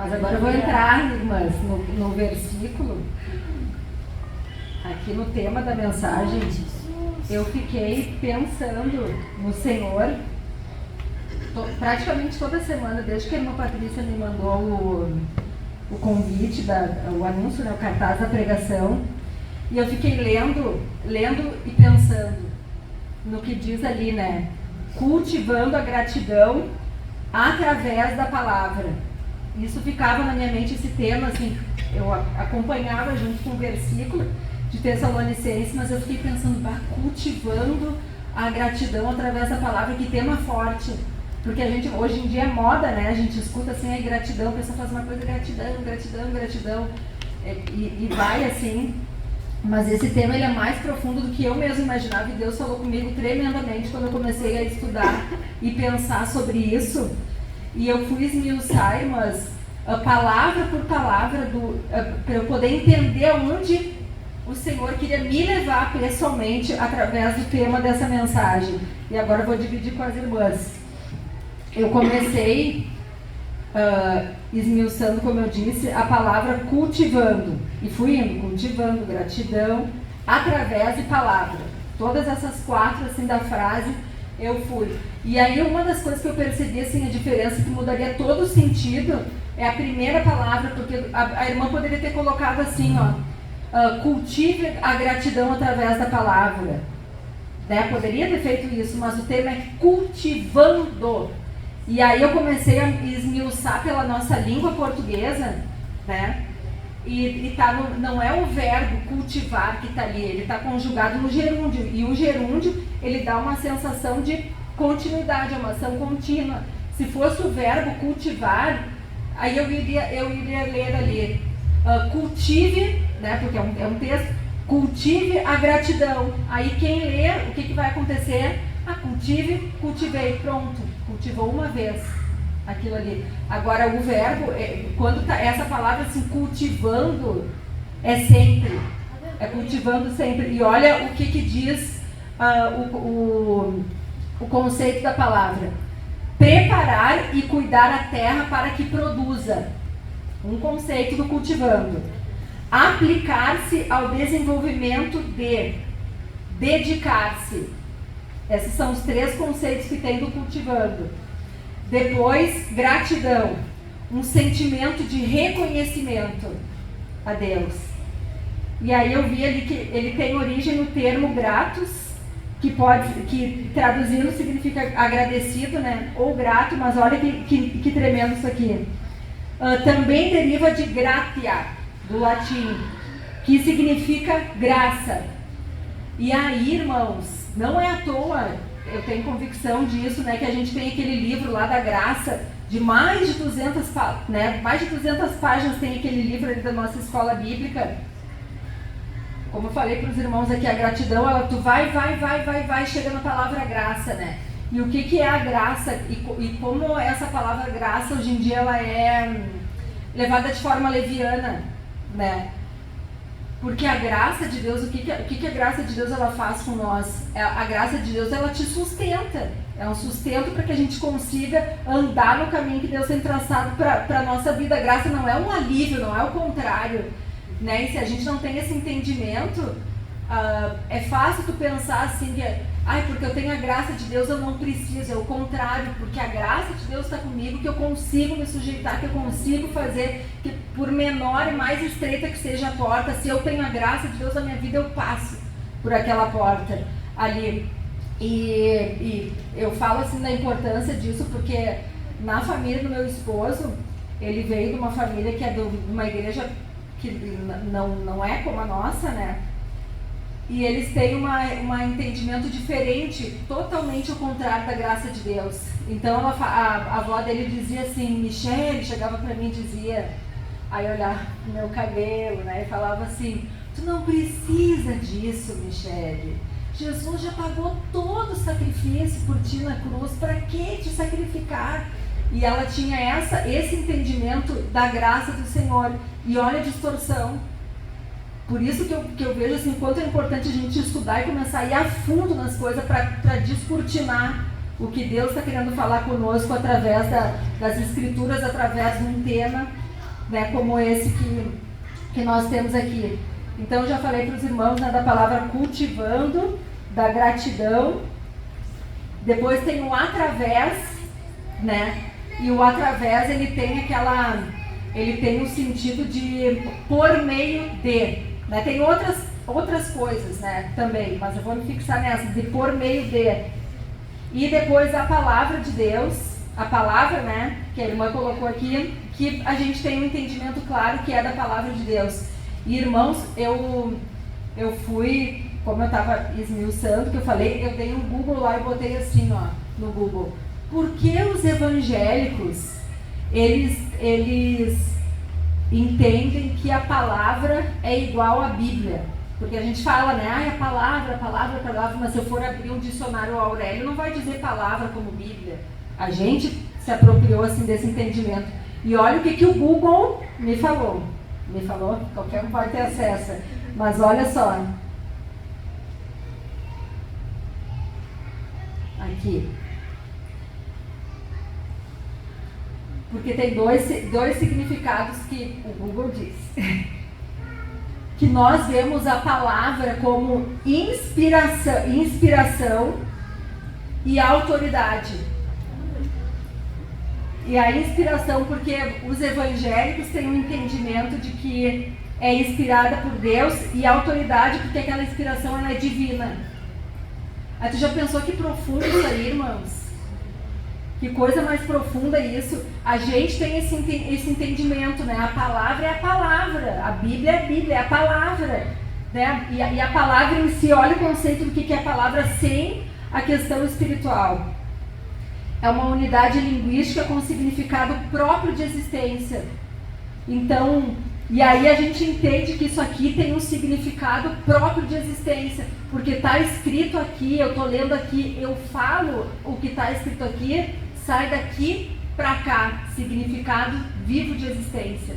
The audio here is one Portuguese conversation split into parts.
Mas agora eu vou entrar, irmãs, no versículo, aqui no tema da mensagem. Eu fiquei pensando no Senhor praticamente toda semana, desde que a irmã Patrícia me mandou o convite, o anúncio, né, o cartaz da pregação, e eu fiquei lendo e pensando no que diz ali, né? Cultivando a gratidão através da palavra. Isso ficava na minha mente, esse tema, assim, eu acompanhava junto com o versículo de Tessalonicenses, mas eu fiquei pensando, cultivando a gratidão através da palavra, que tema forte. Porque a gente, hoje em dia é moda, né? A gente escuta assim, a gratidão, a pessoa faz uma coisa, gratidão, e vai assim. Mas esse tema ele é mais profundo do que eu mesmo imaginava, e Deus falou comigo tremendamente quando eu comecei a estudar e pensar sobre isso. E eu fui esmiuçar, mas palavra por palavra, para eu poder entender onde o Senhor queria me levar pessoalmente através do tema dessa mensagem. E agora eu vou dividir com as irmãs. Eu comecei esmiuçando, como eu disse, a palavra cultivando. E fui indo, cultivando gratidão através de palavra. Todas essas quatro, assim, da frase, eu fui. E aí uma das coisas que eu percebi, assim, a diferença que mudaria todo o sentido é a primeira palavra, porque a irmã poderia ter colocado assim, cultive a gratidão através da palavra. Né? Poderia ter feito isso, mas o tema é cultivando. E aí eu comecei a esmiuçar pela nossa língua portuguesa, né? E não é o verbo cultivar que está ali, ele está conjugado no gerúndio. E o gerúndio, ele dá uma sensação de continuidade, é uma ação contínua. Se fosse o verbo cultivar, aí eu iria ler ali, cultive, né? Porque é um texto, cultive a gratidão. Aí quem lê, o que vai acontecer? Cultivei, pronto. Cultivou uma vez aquilo ali. Agora o verbo, quando tá essa palavra assim, cultivando, é sempre. É cultivando sempre. E olha o que diz o conceito da palavra. Preparar e cuidar a terra para que produza. Um conceito do cultivando. Aplicar-se ao desenvolvimento de. Dedicar-se. Esses são os três conceitos que tem do cultivando. Depois, gratidão. Um sentimento de reconhecimento a Deus. E aí eu vi ali que ele tem origem no termo gratus, que traduzindo significa agradecido, né? Ou grato, mas olha que tremendo isso aqui. Também deriva de gratia, do latim, que significa graça. E aí, irmãos, não é à toa, eu tenho convicção disso, né, que a gente tem aquele livro lá da graça, de mais de 200 páginas tem aquele livro ali da nossa escola bíblica. Como eu falei para os irmãos aqui, a gratidão, tu vai, chega na palavra graça, né? E o que é a graça, e como essa palavra graça, hoje em dia, ela é levada de forma leviana, né? Porque a graça de Deus, o que a graça de Deus ela faz com nós? A graça de Deus, ela te sustenta. É um sustento para que a gente consiga andar no caminho que Deus tem traçado para a nossa vida. A graça não é um alívio, não é o contrário. Né? E se a gente não tem esse entendimento, é fácil tu pensar assim, porque eu tenho a graça de Deus, eu não preciso. É o contrário, porque a graça de Deus está comigo, que eu consigo me sujeitar, que eu consigo fazer, que por menor e mais estreita que seja a porta, se eu tenho a graça de Deus na minha vida, eu passo por aquela porta ali. E eu falo assim da importância disso, porque na família do meu esposo, ele veio de uma família que é de uma igreja que não é como a nossa, né? E eles têm um entendimento diferente, totalmente ao contrário da graça de Deus. Então a avó dele dizia assim, Michele, chegava para mim e dizia, aí olhava pro meu cabelo, né, e falava assim, tu não precisa disso, Michele. Jesus já pagou todo o sacrifício por ti na cruz, para que te sacrificar? E ela tinha esse entendimento da graça do Senhor. E olha a distorsão. Por isso que eu vejo assim, quanto é importante a gente estudar e começar a ir a fundo nas coisas para descortinar o que Deus está querendo falar conosco através das Escrituras, através de um tema né, como esse que nós temos aqui. Então, já falei para os irmãos, né, da palavra cultivando, da gratidão. Depois tem o através, né? E o através, ele tem o sentido de por meio de, né? Tem outras coisas, né, também, mas eu vou me fixar nessa, de por meio de. E depois a palavra de Deus, a palavra, né, que a irmã colocou aqui, que a gente tem um entendimento claro que é da palavra de Deus. E irmãos, eu fui, como eu estava esmiuçando, que eu falei, eu dei um Google lá e botei assim, ó, no Google. Por que os evangélicos, eles entendem que a palavra é igual à Bíblia? Porque a gente fala, né, a palavra, mas se eu for abrir um dicionário Aurélio, não vai dizer palavra como Bíblia. A gente se apropriou assim desse entendimento. E olha o que o Google me falou. Qualquer um pode ter acesso. Mas olha só. Aqui. Porque tem dois significados que o Google diz. Que nós vemos a palavra como inspiração e autoridade. E a inspiração, porque os evangélicos têm um entendimento de que é inspirada por Deus, e a autoridade, porque aquela inspiração ela é divina. Aí tu já pensou que profundo isso aí, irmãos? Que coisa mais profunda isso. A gente tem esse entendimento, né? A palavra é a palavra, a Bíblia é a Bíblia, é a palavra, né? E a palavra em si, olha o conceito do que é a palavra sem a questão espiritual. É uma unidade linguística com significado próprio de existência. Então, e aí a gente entende que isso aqui tem um significado próprio de existência, porque está escrito aqui, eu estou lendo aqui, eu falo o que está escrito aqui, sai daqui para cá, significado vivo de existência.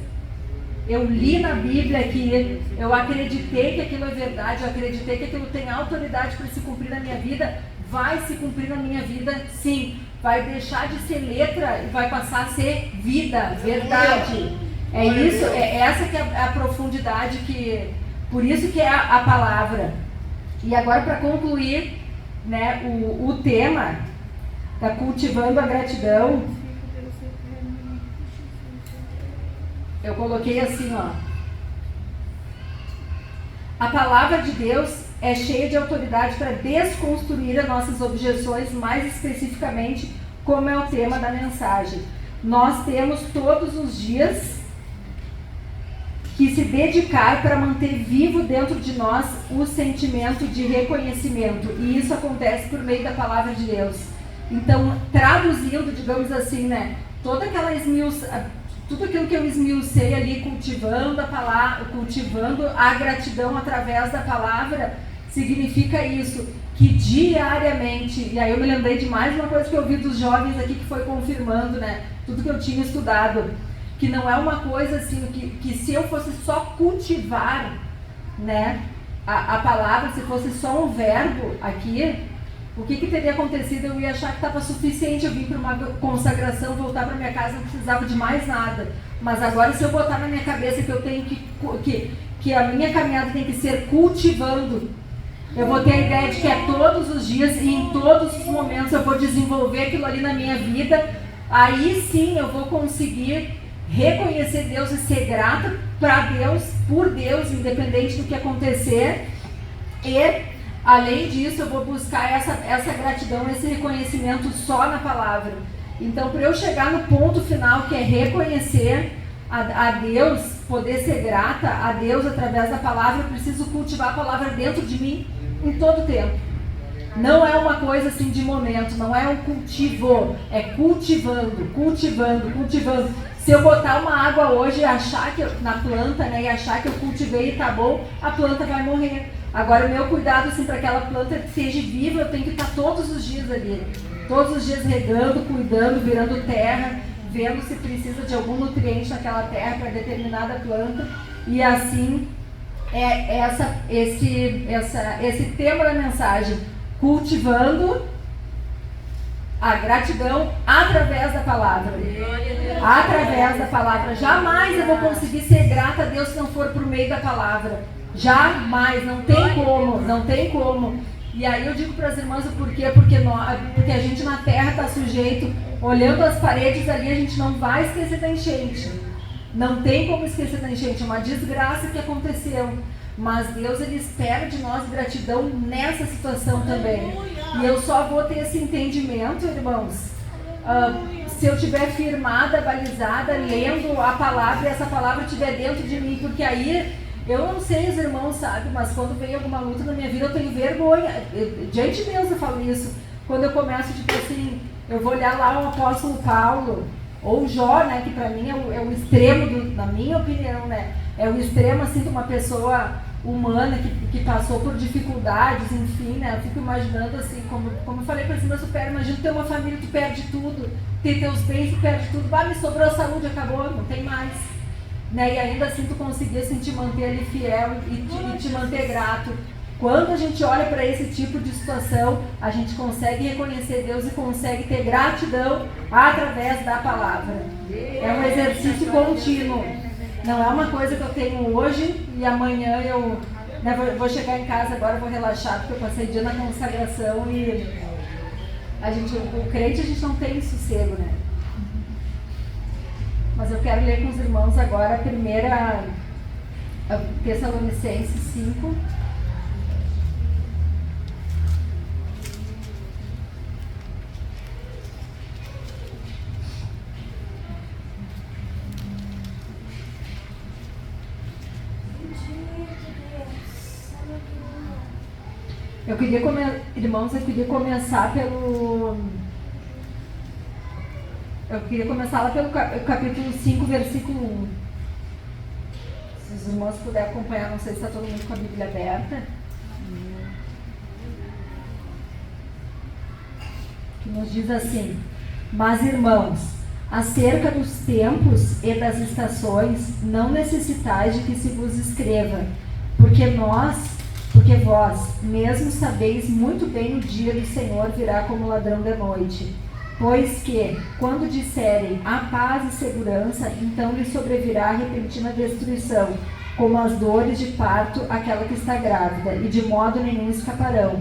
Eu li na Bíblia que eu acreditei que aquilo é verdade, eu acreditei que aquilo tem autoridade para se cumprir na minha vida, vai se cumprir na minha vida, sim. Vai deixar de ser letra e vai passar a ser vida, verdade. É isso, é essa que é a profundidade, por isso que é a palavra. E agora, para concluir, né, o tema da cultivando a gratidão, eu coloquei assim, ó. A palavra de Deus é cheia de autoridade para desconstruir as nossas objeções, mais especificamente, como é o tema da mensagem. Nós temos todos os dias que se dedicar para manter vivo dentro de nós o sentimento de reconhecimento, e isso acontece por meio da palavra de Deus. Então, traduzindo, digamos assim, né, tudo aquilo que eu esmiucei ali, cultivando a palavra, cultivando a gratidão através da palavra, significa isso, que diariamente, e aí eu me lembrei de mais uma coisa que eu ouvi dos jovens aqui que foi confirmando, né, tudo que eu tinha estudado, que não é uma coisa assim, que se eu fosse só cultivar, né, a palavra, se fosse só um verbo aqui, o que teria acontecido? Eu ia achar que estava suficiente, eu vim para uma consagração, voltar para minha casa, não precisava de mais nada. Mas agora, se eu botar na minha cabeça que eu tenho que a minha caminhada tem que ser cultivando, eu vou ter a ideia de que é todos os dias e em todos os momentos eu vou desenvolver aquilo ali na minha vida, aí sim eu vou conseguir reconhecer Deus e ser grata para Deus, por Deus, independente do que acontecer. E além disso, eu vou buscar essa gratidão, esse reconhecimento só na palavra. Então, para eu chegar no ponto final, que é reconhecer a Deus, poder ser grata a Deus através da palavra, eu preciso cultivar a palavra dentro de mim em todo o tempo. Não é uma coisa assim de momento, não é um cultivo, é cultivando. Se eu botar uma água hoje e achar que na planta, né, e achar que eu cultivei e tá bom, a planta vai morrer. Agora, o meu cuidado assim, para aquela planta seja viva, eu tenho que estar todos os dias ali. Todos os dias regando, cuidando, virando terra, vendo se precisa de algum nutriente naquela terra para determinada planta. E assim, esse tema da mensagem, cultivando A gratidão através da palavra. Através da palavra. Jamais eu vou conseguir ser grata a Deus se não for por meio da palavra. Jamais, não tem como, não tem como. E aí eu digo para as irmãs o porquê, porque a gente na terra está sujeito, olhando as paredes ali, a gente não vai esquecer da enchente. Não tem como esquecer da enchente, é uma desgraça que aconteceu. Mas Deus, Ele espera de nós gratidão nessa situação também. E eu só vou ter esse entendimento, irmãos, se eu estiver firmada, balizada, lendo a palavra e essa palavra estiver dentro de mim, porque aí, eu não sei os irmãos, sabe, mas quando vem alguma luta na minha vida eu tenho vergonha, diante de Deus eu falo isso, quando eu começo, tipo assim, eu vou olhar lá o apóstolo Paulo, ou Jó, né, que pra mim é o extremo, na minha opinião, né, é o extremo, assim, de uma pessoa humana que passou por dificuldades, enfim, né, eu fico imaginando, assim, como eu falei para cima, imagina ter uma família, tu perde tudo, ter teus bens, tu perde tudo, me sobrou a saúde, acabou, não tem mais, né, e ainda assim tu conseguir, assim, te manter ali fiel e te manter grato. Quando a gente olha para esse tipo de situação, a gente consegue reconhecer Deus e consegue ter gratidão através da palavra. É um exercício contínuo. Não é uma coisa que eu tenho hoje e amanhã eu vou chegar em casa agora, vou relaxar, porque eu passei dia na consagração e o crente a gente não tem sossego, né? Mas eu quero ler com os irmãos agora a Tessalonicenses 5. Irmãos, eu queria começar lá pelo capítulo 5, versículo 1. Se os irmãos puderem acompanhar, não sei se está todo mundo com a Bíblia aberta. Que nos diz assim: mas, irmãos, acerca dos tempos e das estações, não necessitais de que se vos escreva, porque vós mesmos sabeis muito bem o dia do Senhor virá como ladrão de noite. Pois que, quando disserem a paz e segurança, então lhe sobrevirá a repentina destruição, como as dores de parto àquela que está grávida, e de modo nenhum escaparão.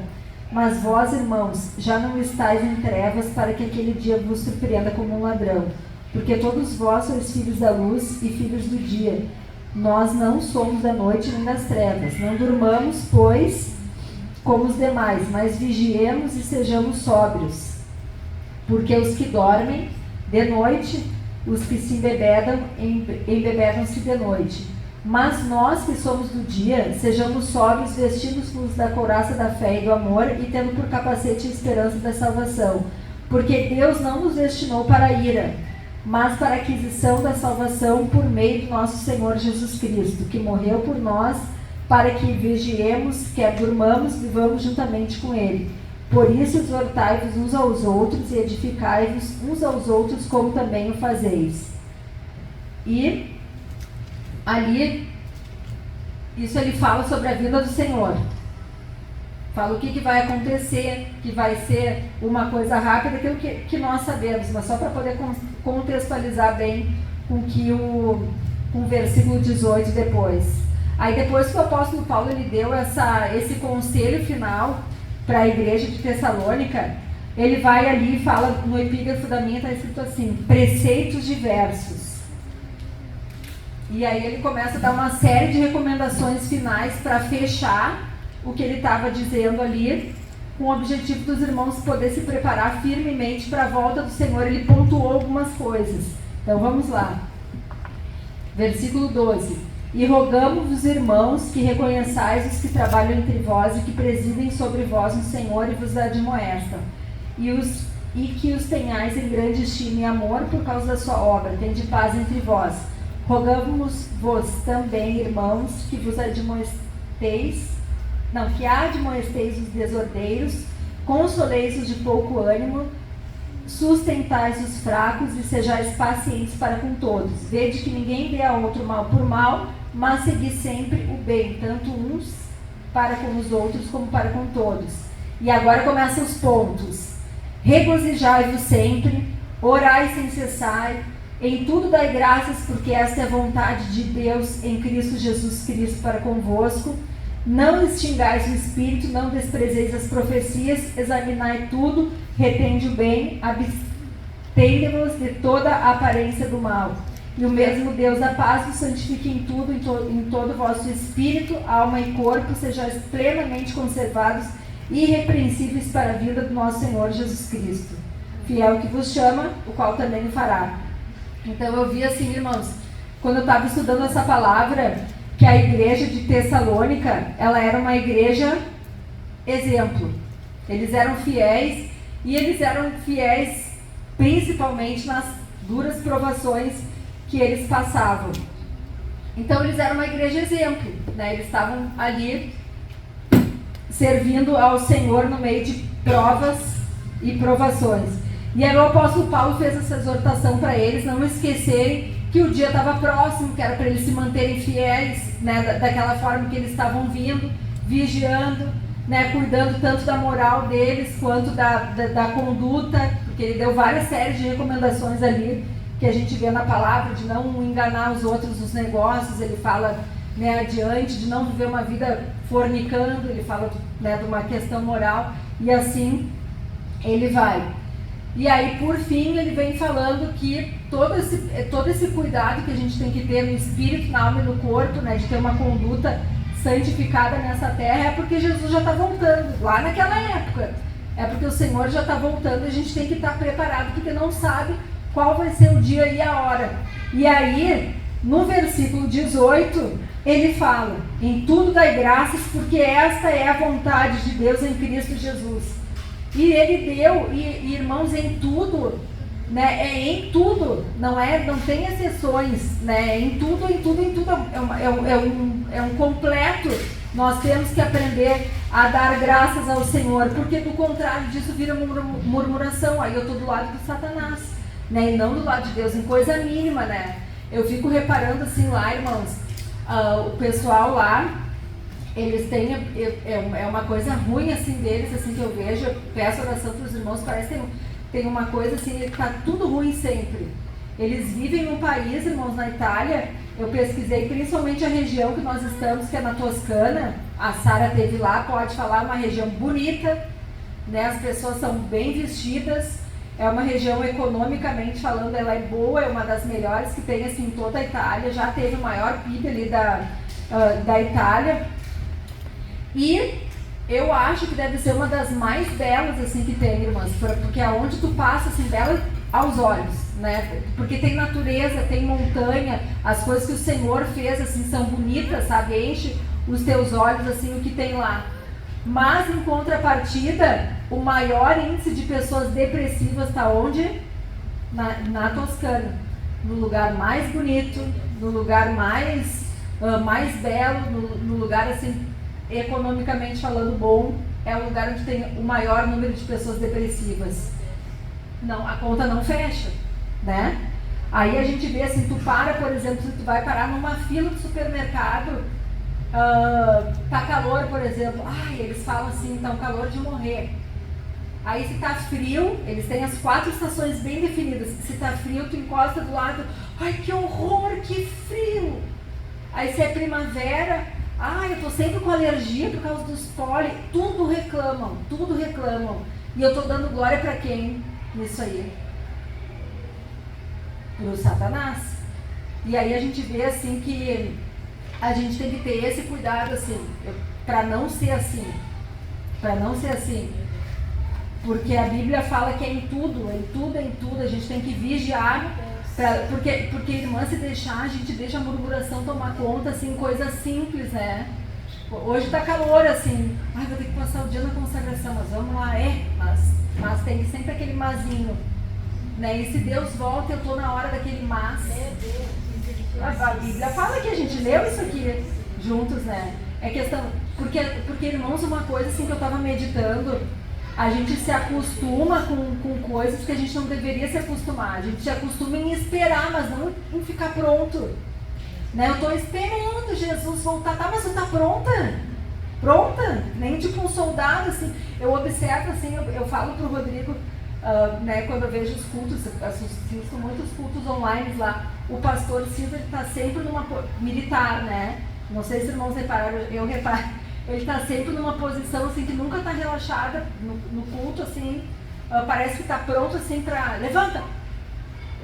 Mas vós, irmãos, já não estáis em trevas para que aquele dia vos surpreenda como um ladrão, porque todos vós sois filhos da luz e filhos do dia. Nós não somos da noite nem das trevas. Não durmamos, pois, como os demais, mas vigiemos e sejamos sóbrios. Porque os que dormem de noite, os que se embebedam, embebedam-se de noite. Mas nós que somos do dia, sejamos sóbrios, vestidos-nos da couraça da fé e do amor, e tendo por capacete a esperança da salvação. Porque Deus não nos destinou para a ira, mas para a aquisição da salvação por meio do nosso Senhor Jesus Cristo, que morreu por nós, para que vigiemos, quer durmamos, vivamos juntamente com Ele. Por isso exortai-vos uns aos outros e edificai-vos uns aos outros, como também o fazeis. E ali, isso ele fala sobre a vinda do Senhor. Fala o que vai acontecer, que vai ser uma coisa rápida, aquilo que nós sabemos, mas só para poder contextualizar bem com o versículo 18 depois. Aí depois que o apóstolo Paulo ele deu esse conselho final para a igreja de Tessalônica, ele vai ali e fala, no epígrafo da minha está escrito assim, preceitos diversos. E aí ele começa a dar uma série de recomendações finais para fechar o que ele estava dizendo ali, com o objetivo dos irmãos poder se preparar firmemente para a volta do Senhor. Ele pontuou algumas coisas. Então vamos lá. Versículo 12. E rogamos-vos, irmãos, que reconheçais os que trabalham entre vós e que presidem sobre vós no Senhor e vos admoestam, e que os tenhais em grande estima e amor por causa da sua obra. Tende paz entre vós. Rogamos-vos também, irmãos, que admoesteis os desordeiros, consoleis os de pouco ânimo, sustentais os fracos e sejais pacientes para com todos. Vede que ninguém dê a outro mal por mal, mas segui sempre o bem, tanto uns para com os outros como para com todos. E agora começam os pontos. Regozijai-vos sempre, orai sem cessar, em tudo dai graças, porque esta é a vontade de Deus em Cristo Jesus Cristo para convosco. Não extingais o espírito, não desprezeis as profecias, examinai tudo, retende o bem, abstende-vos de toda a aparência do mal. E o mesmo Deus da paz vos santifique em tudo, em todo o vosso espírito, alma e corpo, sejais plenamente conservados e irrepreensíveis para a vida do nosso Senhor Jesus Cristo. Fiel que vos chama, o qual também o fará. Então eu vi assim, irmãos, quando eu estava estudando essa palavra, que a igreja de Tessalônica, ela era uma igreja exemplo. Eles eram fiéis, e eles eram fiéis principalmente nas duras provações que eles passavam. Então eles eram uma igreja exemplo, né? Eles estavam ali servindo ao Senhor no meio de provas e provações. E aí o apóstolo Paulo fez essa exortação para eles não esquecerem que o dia estava próximo, que era para eles se manterem fiéis, né, daquela forma que eles estavam vindo, vigiando, né, cuidando tanto da moral deles quanto da conduta, porque ele deu várias séries de recomendações ali, que a gente vê na palavra, de não enganar os outros nos negócios. Ele fala, né, adiante, de não viver uma vida fornicando, ele fala, né, de uma questão moral, e assim ele vai. E aí, por fim, ele vem falando que todo esse cuidado que a gente tem que ter no espírito, na alma e no corpo, né, de ter uma conduta santificada nessa terra, é porque Jesus já está voltando, lá naquela época. É porque o Senhor já está voltando e a gente tem que estar preparado, porque não sabe qual vai ser o dia e a hora. E aí, no versículo 18, ele fala, em tudo dai graças, porque esta é a vontade de Deus em Cristo Jesus. E ele deu, e irmãos, em tudo, né, é em tudo, não tem exceções, né, em tudo, é um completo. Nós temos que aprender a dar graças ao Senhor, porque do contrário disso vira murmuração. Aí eu estou do lado do Satanás, né, e não do lado de Deus, em coisa mínima, né. Eu fico reparando assim lá, irmãos, o pessoal lá, eles têm, é uma coisa ruim assim deles, assim que eu vejo, eu peço oração para os irmãos, parece que tem uma coisa assim, está tudo ruim sempre. Eles vivem num país, irmãos, na Itália, eu pesquisei principalmente a região que nós estamos, que é na Toscana, a Sara esteve lá, pode falar, uma região bonita, né? As pessoas são bem vestidas, é uma região economicamente falando, ela é boa, é uma das melhores que tem assim, em toda a Itália, já teve o maior PIB ali da Itália. E eu acho que deve ser uma das mais belas assim que tem, irmãs, porque aonde tu passa assim, bela aos olhos, né? Porque tem natureza, tem montanha, as coisas que o Senhor fez assim são bonitas, sabe? Enche os teus olhos assim o que tem lá. Mas em contrapartida, o maior índice de pessoas depressivas está onde? Na Toscana, no lugar mais bonito, no lugar mais belo, no lugar assim economicamente falando bom, é o lugar onde tem o maior número de pessoas depressivas. Não, a conta não fecha, né? Aí a gente vê assim, tu para, por exemplo, se tu vai parar numa fila de supermercado, tá calor, por exemplo, eles falam assim, tá um calor de morrer. Aí se tá frio, eles têm as 4 estações bem definidas. Se tá frio, tu encosta do lado, ai que horror, que frio. Aí se é primavera, eu tô sempre com alergia por causa dos pólen. Tudo reclamam. E eu tô dando glória para quem nisso aí? Pro Satanás. E aí a gente vê assim que a gente tem que ter esse cuidado assim, para não ser assim. Porque a Bíblia fala que é em tudo, a gente tem que vigiar. Porque irmã, se deixar, a gente deixa a murmuração tomar conta, assim, coisas simples, né? Hoje tá calor, assim, vou ter que passar o dia na consagração, mas vamos lá, mas tem sempre aquele mazinho, né? E se Deus volta, eu tô na hora daquele mas. A Bíblia fala que a gente leu isso aqui juntos, né? É questão, porque irmãos, uma coisa assim que eu tava meditando, a gente se acostuma com coisas que a gente não deveria se acostumar. A gente se acostuma em esperar, mas não em ficar pronto. Né? Eu estou esperando Jesus voltar. Tá, mas você está pronta? Pronta? Nem tipo um soldado, assim. Eu observo, assim, eu falo pro Rodrigo, né, quando eu vejo os cultos, assisto muitos cultos online lá, o pastor César está sempre numa militar, né? Não sei se os irmãos repararam, eu reparo. Ele está sempre numa posição assim que nunca está relaxada no culto, assim, parece que está pronto assim para levanta.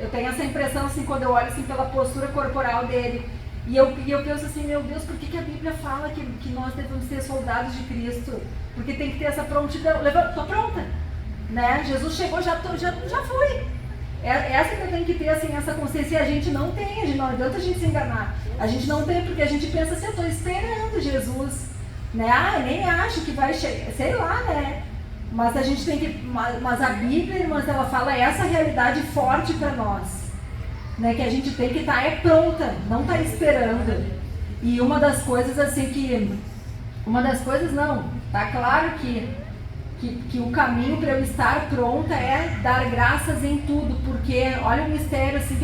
Eu tenho essa impressão assim quando eu olho assim pela postura corporal dele. E eu penso assim, meu Deus, por que a Bíblia fala que nós devemos ser soldados de Cristo? Porque tem que ter essa prontidão. Levanta, estou pronta. Né? Jesus chegou, já fui. Essa que eu tenho que ter assim, essa consciência, e a gente não tem, não adianta a gente se enganar. A gente não tem, porque a gente pensa assim, eu estou esperando Jesus. Né? Nem acho que vai chegar, sei lá, né? Mas a gente tem que, mas a Bíblia, irmãs, ela fala essa realidade forte para nós. Né, que a gente tem que estar pronta, não estar esperando. E uma das coisas assim tá claro que o caminho para eu estar pronta é dar graças em tudo, porque olha o mistério assim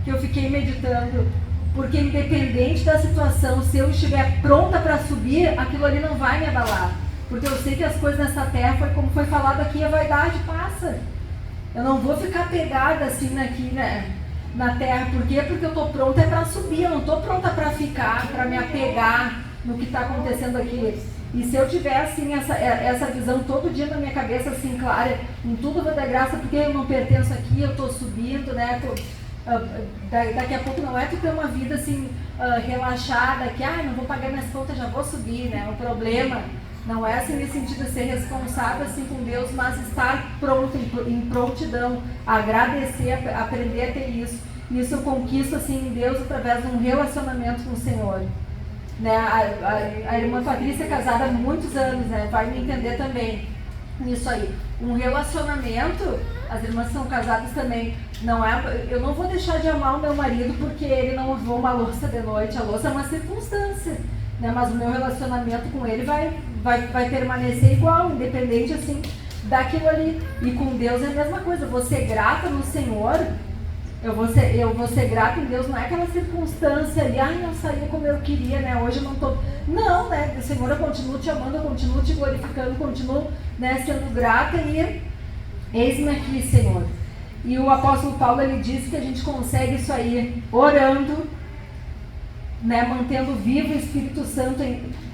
que eu fiquei meditando, porque independente da situação, se eu estiver pronta para subir, aquilo ali não vai me abalar, porque eu sei que as coisas nessa terra, como foi falado aqui, a vaidade passa. Eu não vou ficar pegada assim aqui, né, na terra. Por quê? Porque eu estou pronta para subir, eu não estou pronta para ficar, para me apegar no que está acontecendo aqui. E se eu tiver assim essa visão todo dia na minha cabeça assim clara, em tudo vou dar graça porque eu não pertenço aqui, eu estou subindo, né? Daqui a pouco não é tu ter uma vida assim relaxada, que não vou pagar minhas contas, já vou subir, né? O problema não é assim nesse sentido de ser responsável assim com Deus, mas estar pronto, em prontidão, agradecer, aprender a ter isso. Isso eu conquisto assim em Deus através de um relacionamento com o Senhor. Né? A irmã Patrícia é casada há muitos anos, né? Vai me entender também nisso aí. Um relacionamento, as irmãs são casadas também, eu não vou deixar de amar o meu marido porque ele não lavou uma louça de noite. A louça é uma circunstância, né? Mas o meu relacionamento com ele vai permanecer igual, independente assim daquilo ali. E com Deus é a mesma coisa. Eu vou ser grata no Senhor. Eu vou ser grata em Deus, não é aquela circunstância ali, não saiu como eu queria, né? Hoje eu não estou. Não, né? Senhor, eu continuo te amando, eu continuo te glorificando, continuo, né, sendo grata e eis-me aqui, Senhor. E o apóstolo Paulo, ele diz que a gente consegue isso aí orando, né, mantendo vivo o Espírito Santo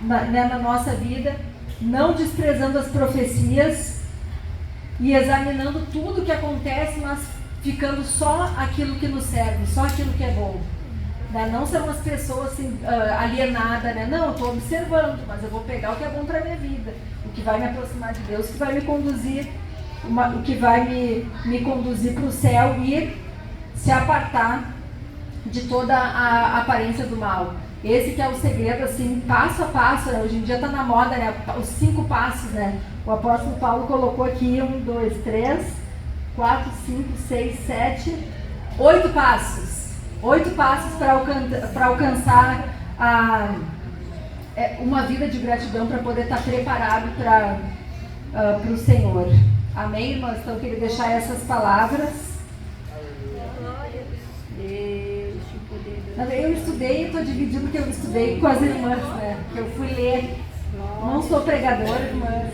na nossa vida, não desprezando as profecias e examinando tudo que acontece, mas ficando só aquilo que nos serve, só aquilo que é bom. Né? Não ser umas pessoas assim, alienadas, né? Não, eu estou observando, mas eu vou pegar o que é bom para a minha vida, o que vai me aproximar de Deus, o que vai me conduzir, o que vai me conduzir para o céu e se apartar de toda a aparência do mal. Esse que é o segredo, assim, passo a passo, né? Hoje em dia está na moda, né? Os 5 passos, né? O apóstolo Paulo colocou aqui 1, 2, 3, 4, 5, 6, 7, 8 passos. 8 passos para alcançar uma vida de gratidão, para poder estar preparado para o Senhor. Amém, irmãs? Então eu queria deixar essas palavras. Eu estudei, estou dividindo porque eu estudei com as irmãs, né? Que eu fui ler. Não sou pregadora, irmãs.